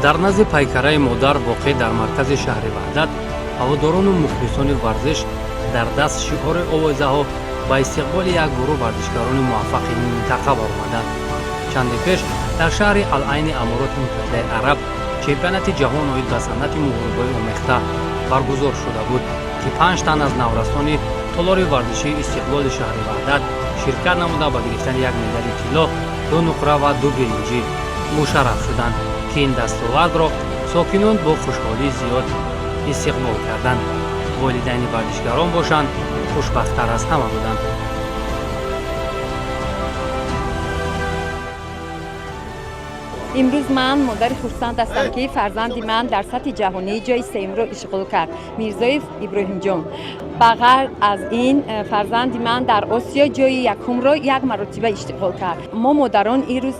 дар назди пайкараи модар воқеъ дар маркази шаҳри ваҳдат ҳаводорону мухлисони варзиш дар даст шиори овозаҳо ба истиқболи як гурӯҳ варзишгарони муваффақи минтақа баромаданд. чанде пеш дар шаҳри алайни амороти муттаҳидаи араб чемпионати ҷаҳон оид ба санъати муҳорибаи омехта баргузор шуда буд, ки 5 тан аз наврасони толори варзишии истиқболи шаҳри ваҳдат ширкат намуда ба гирифтани як медали тилло, 2 нуқра ва 2 биринҷӣ мушарраф шуданд, ки ин дастовардро сокинон бо хушҳолии зиёд истиқбол карданд. волидайни варзишгарон бошанд, хушбахттар аз ҳама буданд. имрӯз ман модари хурсанд ҳастам, ки фарзанди ман дар сатҳи ҷаҳонӣ ҷои сеюмро ишғол кард. Мирзоев Иброҳимҷон. ба ғайр аз ин фарзанди ман дар Осиё ҷои якумро як маротиба иштиғол кард. мо модарон ирӯз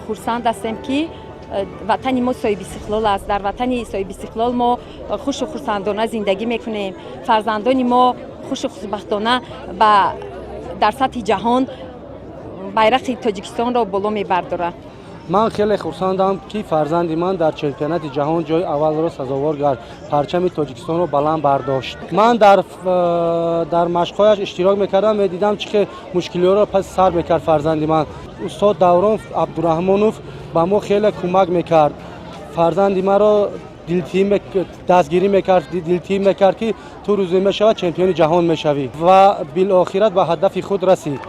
хурсанд ҳастем, ки ватани мо соҳиби истиқлол аст. дар ватани соҳиби истиқлол мо хушу хурсандона зиндагӣ мекунем. фарзандони мо хушу хушбахтона дар сатҳи ҷаҳон байрақи Тоҷикистонро боло мебардорад. ман хеле хурсандам, ки фарзанди ман дар чемпионати ҷаҳон ҷои аввалро сазовор гардид, парчами Тоҷикистонро баланд бардошт. ман дар машқҳояш иштирок мекардам, медидам чӣ ке мушкилиҳоро паси сар мекард фарзанди ман. устод Даврон Абдураҳмонов ба мо хеле кӯмак мекард. фарзанди маро дастгирӣ мекард, дилтиҳ мекард, ки ту рӯзе мешавад чемпиони ҷаҳон мешавӣ ва билохират ба ҳадафи худ расид.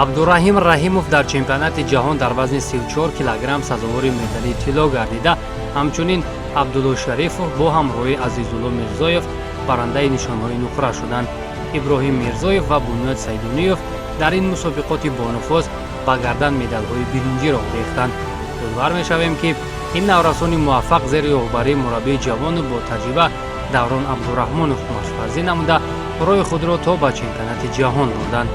абдураҳим раҳимов дар чемпионати ҷаҳон дар вазни 34 килограмм сазовори медали тилло гардида, ҳамчунин абдулло шарифов бо ҳамроҳи азизулло мирзоев барандаи нишонҳои нуқра шуданд. иброҳим мирзоев ва бунёд сайдуниев дар ин мусобиқоти бонуфоз ба гардан медалҳои биринҷиро овехтанд. ёдовар мешавем, ки ин наврасони муваффақ зери роҳбарии мураббии ҷавону бо таҷриба Даврон Абдураҳмонов машварзӣ намуда роҳи худро то ба чемпионати ҷаҳон бурданд.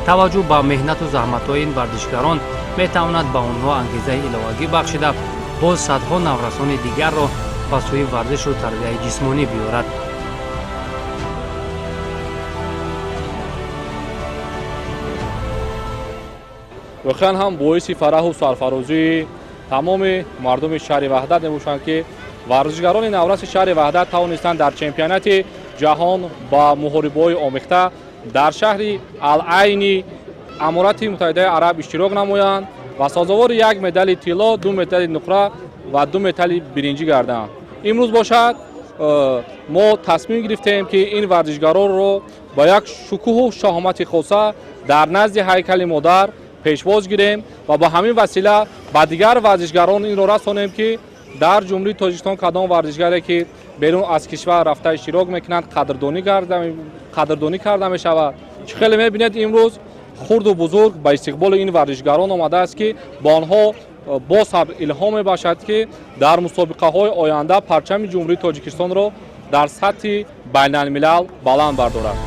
таваҷҷӯҳ ба меҳнату заҳматҳои ин варзишгарон метавонад ба онҳо ангезаи иловагӣ бахшида боз садҳо наврасони дигарро ба сӯи варзишу тарбияи ҷисмонӣ биёрад. воқеан ҳам боиси фараҳу сарфарозии тамоми мардуми шаҳри ваҳдат мебошанд, ки варзишгарони навраси шаҳри ваҳдат тавонистанд дар чемпионати ҷаҳон ба муҳорибаҳои омехта дар шаҳри алайни аморати муттаҳидаи араб иштирок намоянд ва сазовори як медали тилло, 2 медали нуқра ва 2 медали биринҷӣ гарданд. имрӯз бошад мо тасмим гирифтем, ки ин варзишгаронро ба як шукӯҳу шаҳомати хоса дар назди ҳайкали модар пешвоз гирем ва ба ҳамин васила ба дигар варзишгарон инро расонем, ки дар ҷумҳурии Тоҷикистон кадом варзишгаре, ки берун аз кишвар рафта иштирок мекунанд, қадрдонӣ карда мешавад. чӣ хеле мебинед имрӯз хурду бузург ба истиқболи ин варзишгарон омадааст, ки ба онҳо бо сабр илҳом мебахшад, ки дар мусобиқаҳои оянда парчами ҷумҳурии Тоҷикистонро дар сатҳи байналмилал баланд бардорад.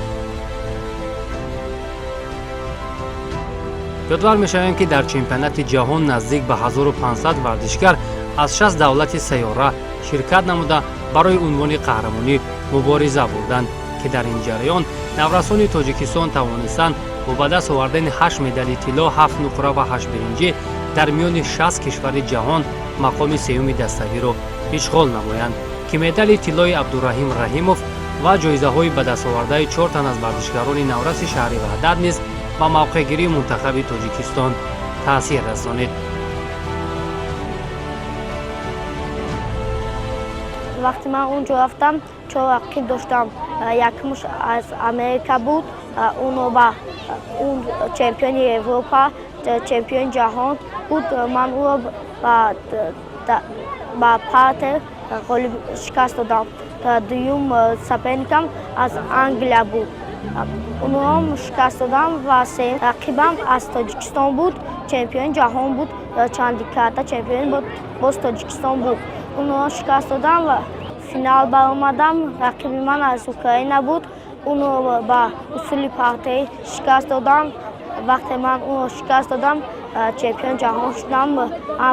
ёдовар мешавем, ки дар чемпионати ҷаҳон наздик ба 1500 варзишгар аз 6 давлати сайёра ширкат намуда барои унвони қаҳрамонӣ мубориза бурданд, ки дар ин ҷараён наврасони Тоҷикистон тавонистанд бо ба даст овардани 8 медали тилло, 7 нуқра ва 8 биринҷӣ дар миёни 60 кишвари ҷаҳон мақоми сеюми дастагиро ишғол намоянд, ки медали тиллои Абдураҳим Раҳимов ва ҷоизаҳои ба дастовардаи 4 тан аз варзишгарони навраси шаҳри ваҳдат низ ба мавқеъгирии мунтахаби Тоҷикистон таъсир расонид. вақти ман унҷо рафтам, 4 рақиб доштам. якмуш аз Америка буд, он чемпиони Европа, чемпиони ҷаҳон буд. ман ӯро ба партер шикаст додам. дуюм соперникам аз Англия буд. онҳом шикаст додам ва сеюм рақибам аз Тоҷикистон буд, чемпиони ҷаҳон буд, чанди карта чемпиони боз Тоҷикистон буд. онҳо шикаст додам ва финал баромадам. рақиби ман аз Украина буд, онро ба усули партер шикаст додам. вақте ман онро шикаст додам, чемпиони ҷаҳон шудам. ман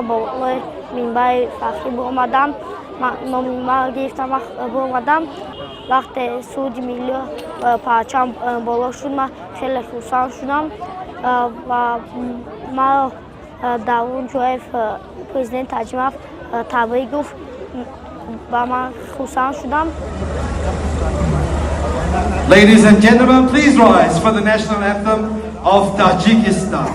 ба минбари фахрӣ омадам ما گرفتم وقت اومدم وقت سود ملی پرچم بالا شد من خیلی خرسند شدم و ما در اون جای پرزیدنت تجمع تبریک گفت و من خرسند شدم. Ladies and gentlemen, please rise for the national anthem of Tajikistan.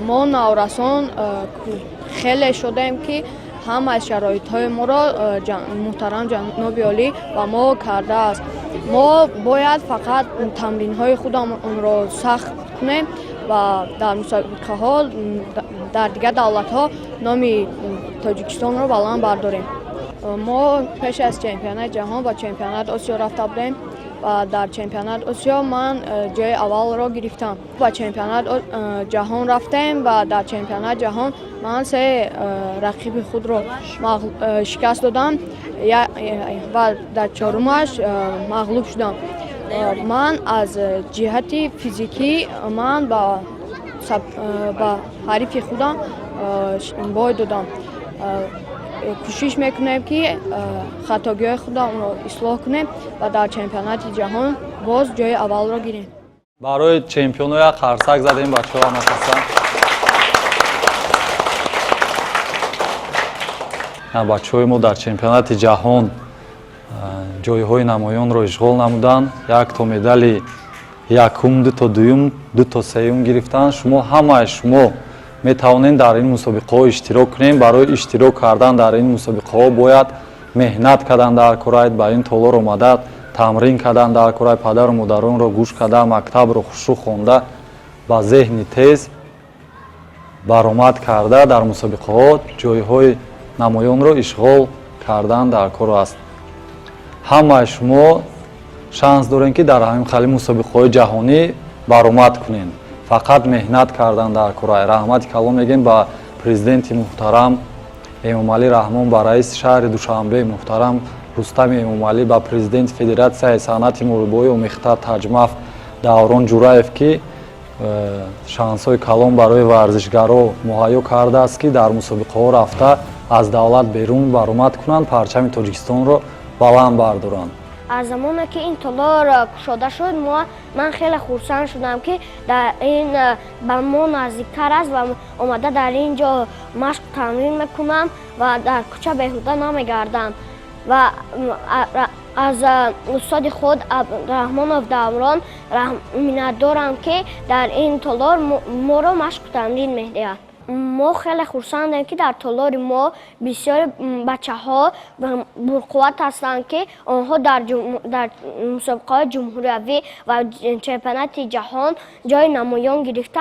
ما نورسان خیلی شدیم که همه از شرایط های ما را محترم جناب عالی و ما کرده است. ما باید فقط تمرین های خودمون را سخت کنیم و در مسابقه ها در دیگر دولت ها نام تاجیکستان را بلند برداریم. ما پیش از چمپیونات جهان و چمپیونات آسیا رفته بودیم و در چمپیونات آسیا من جای اول را گرفتم. و چمپیونات جهان رفتیم و در چمپیونات جهان من 3 رقیب خود را شکست دادم و در 4مش مغلوب شدم. من از جهت فیزیکی من با حریف خودم بای دادم. کوشش میکنیم که خطاگاه خودم را اصلاح کنیم و در چمپیونات جهان باز جای اول را گیریم. برای چمپیون‌ها خرسک زدیم بچه‌ها نشستن. بچه‌های ما در چمپیونات جهان جای‌های نمایان را اشغال نمودند. 1 تا مدال یکم، 2 تا دوم، 2 تا سوم گرفتند. شما همه شما میتوانید در این مسابقه ها اشتراک کنید. برای اشتراک کردن در این مسابقه ها باید مهنت کردن در کورای با این تالار اومدن، تمرین کردن در کورای پدر و مادران را گوش کردن، مکتب را خوشو خونده با ذهن تیز برآمد کرده در مسابقه ها جایهای نمایان را اشغال کردن در کار است. همه شما شانس دارین که در همین خالی مسابقه های جهانی برآمد کنین. فقط مهنت کردن در کورای. رحمت کلام میگیم با پرزیدنت محترم امامعلی رحمان، با رئیس شهر دوشنبه محترم رستم امامعلی، با پرزیدنت فدراسیای صنعت مربوطه آمیخته تجمع دوران جوراєв که شانس‌های کلام برای ورزشگران مهیا کرده است که در مسابقه ها رفته از دولت بیرون برآمد کنند، پرچم تاجیکستان را بلند بردارند. از زمانی که این تالار گشوده شد من خیلی خرسند شدم که در این به ما نزدیکتر است و آمده در اینجا مشق تمرین میکنم و در کوچه بیهوده نمیگردم و از استاد خود عبدالرحمن دوران منت دارم که در این تالار ما را مشق تمرین میدهد. ما خیلی خرسندیم که در تالار ما بسیار بچه ها برقوت هستند که آنها در مسابقه جمهوری و چمپیونات جهان جای نمایان گرفته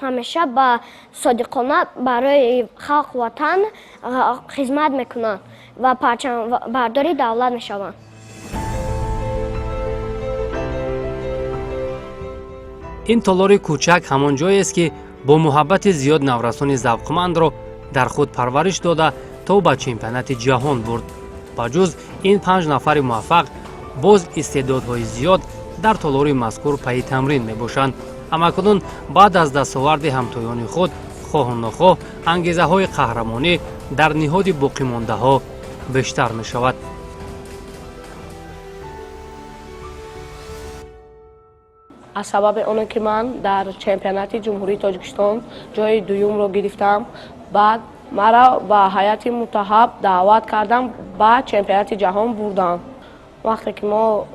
همیشه با صادقانه برای خلق وطن خدمت میکنند و پرچم برداری دولت میشوند. این تالار کوچک همان جایی است که با محبت زیاد نورسان ذوقمند را در خود پرورش داده تا به چمپیونات جهان برد. با جز این 5 نفر موفق باز استعدادهای زیاد در تالار مذکور پی تمرین می باشند. اما کنون بعد از دستاورد همتایان خود خواه و نخواه انگیزه های قهرمانی در نهاد باقی مانده ها بیشتر می شود. از سبب اونه که من در چمپیونات جمهوری تاجیکستان جای دوم رو گرفتم، بعد مرا با هیئت متحب دعوت کردم با چمپیونات جهان بردم вақте ки мо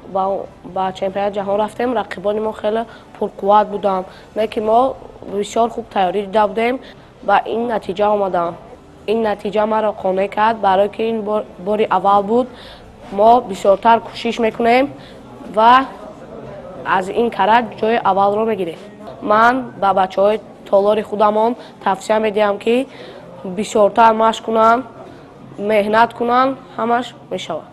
ба чемпионати ҷаҳон рафтем, рақибони мо хеле пурқувват буданд, не ки мо бисёр хуб тайёрӣ дида будем, ба ин натиҷа омадам. ин натиҷа маро қонеъ кард, барое ки ин бори аввал буд. мо бисёртар кӯшиш мекунем ва аз ин кара ҷои аввалро мегирем. ман ба бачаҳои толори худамон тавсия медиҳам ки бисёртар машқ кунанд, меҳнат кунанд, ҳамаш мешавад.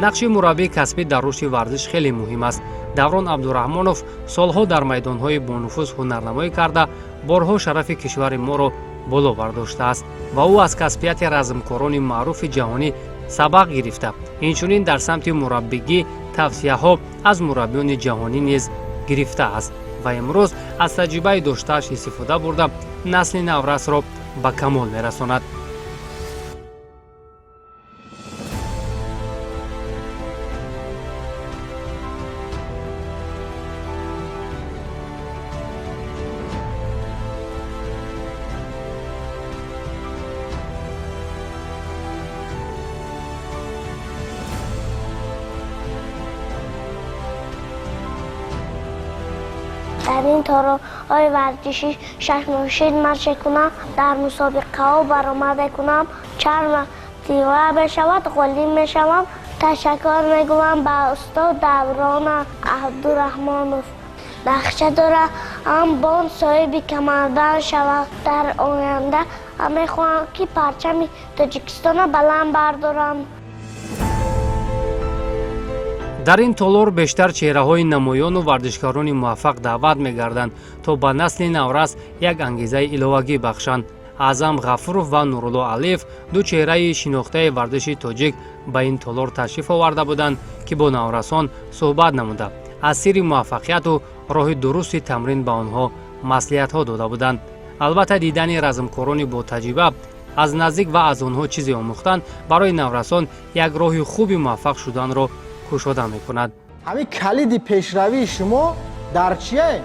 нақши мураббии касбӣ дар рушди варзиш хеле муҳим аст. даврон абдураҳмонов солҳо дар майдонҳои бонуфуз ҳунарнамоӣ карда борҳо шарафи кишвари моро боло бардоштааст ва ӯ аз касбияти размкорони маъруфи ҷаҳонӣ сабақ гирифта, инчунин дар самти мураббигӣ тавсияҳо аз мураббиёни ҷаҳонӣ низ гирифтааст ва имрӯз аз таҷрибаи доштааш истифода бурда насли наврасро ба камол мерасонад. در این تورهای ورزشی ششموشید مشق کنم، در مسابقه ها برآمده کنم، چرم تیغه بشود، قلی میشوم. تشکر میگویم به استاد دوران عبدالرحمانов. نقشه داره هم بان صاحب کمردن شود. در آینده میخواهم که پرچم تاجیکستان بلند بردارم. дар ин толор бештар чеҳраҳои намоёну вардишкарони муваффақ даъват мегарданд то ба насли наврас як ангезаи иловагӣ бахшанд. аъзам ғафуров ва нурулло алиев ду чеҳраи шинохтаи варзиши тоҷик ба ин толор ташриф оварда буданд ки бо наврасон суҳбат намуда аз сирри муваффақияту роҳи дурусти тамрин ба онҳо маслиҳатҳо дода буданд. албатта дидани размкорони ботаҷриба аз наздик ва аз онҳо чизе омӯхтан барои наврасон як роҳи хуби муваффақ шуданро кушода мекунад. ҳамин калиди пешравии шумо дар чие?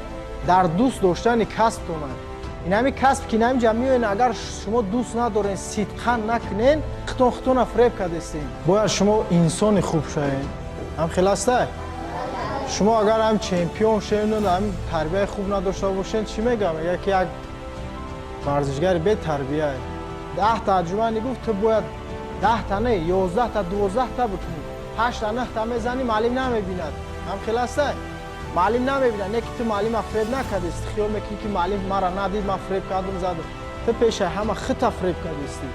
дар дӯст доштани касбтонад. ин ҳамин касб ки намҷа меоен, агар шумо дӯст надорен, сидқан накунен, хитона фреб кардестен. бояд шумо инсони хуб шавед. ҳам хеласта шумо агар ҳам чемпион шавед, ҳам тарбияи хуб надошта бошед, чӣ мегам? мегӯяд ки як варзишгари бетарбия. 10 таҷрибаи гуфт ту бояд 10 та не 11 та 12 та бикунӣ. 8 та 9 та мезани, маълим намебинад. ҳам хеласта маълим намебинад. не ки ту маълима фреб накардести, хиёл мекунӣ ки маълим мара надид, ман фреб кардам задам. ту пешаи ҳама хита фреб кардести.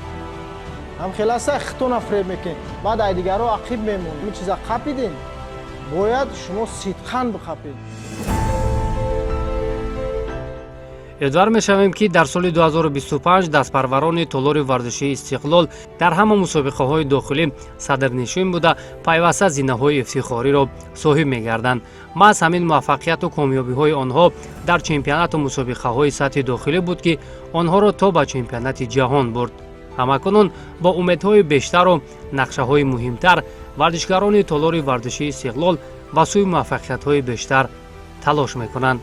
ҳам хеласта хитона фреб мекунӣ. баъд ай дигарро ақиб мемонӣ. ин чиза қапидин. бояд шумо сидқан биқапед. эдвар мешавем ки дар соли 2025 дастпарварони толори варзишии истиқлол дар ҳама мусобиқаҳои дохилӣ садрнишин буда пайваста зинаҳои ифтихориро соҳиб мегарданд. маҳз ҳамин муваффақияту комёбиҳои онҳо дар чемпионату мусобиқаҳои сатҳи дохилӣ буд ки онҳоро то ба чемпионати ҷаҳон бурд. ҳамакунун бо умедҳои бештару нақшаҳои муҳимтар варзишгарони толори варзишии истиқлол ба сӯи муваффақиятҳои бештар талош мекунанд.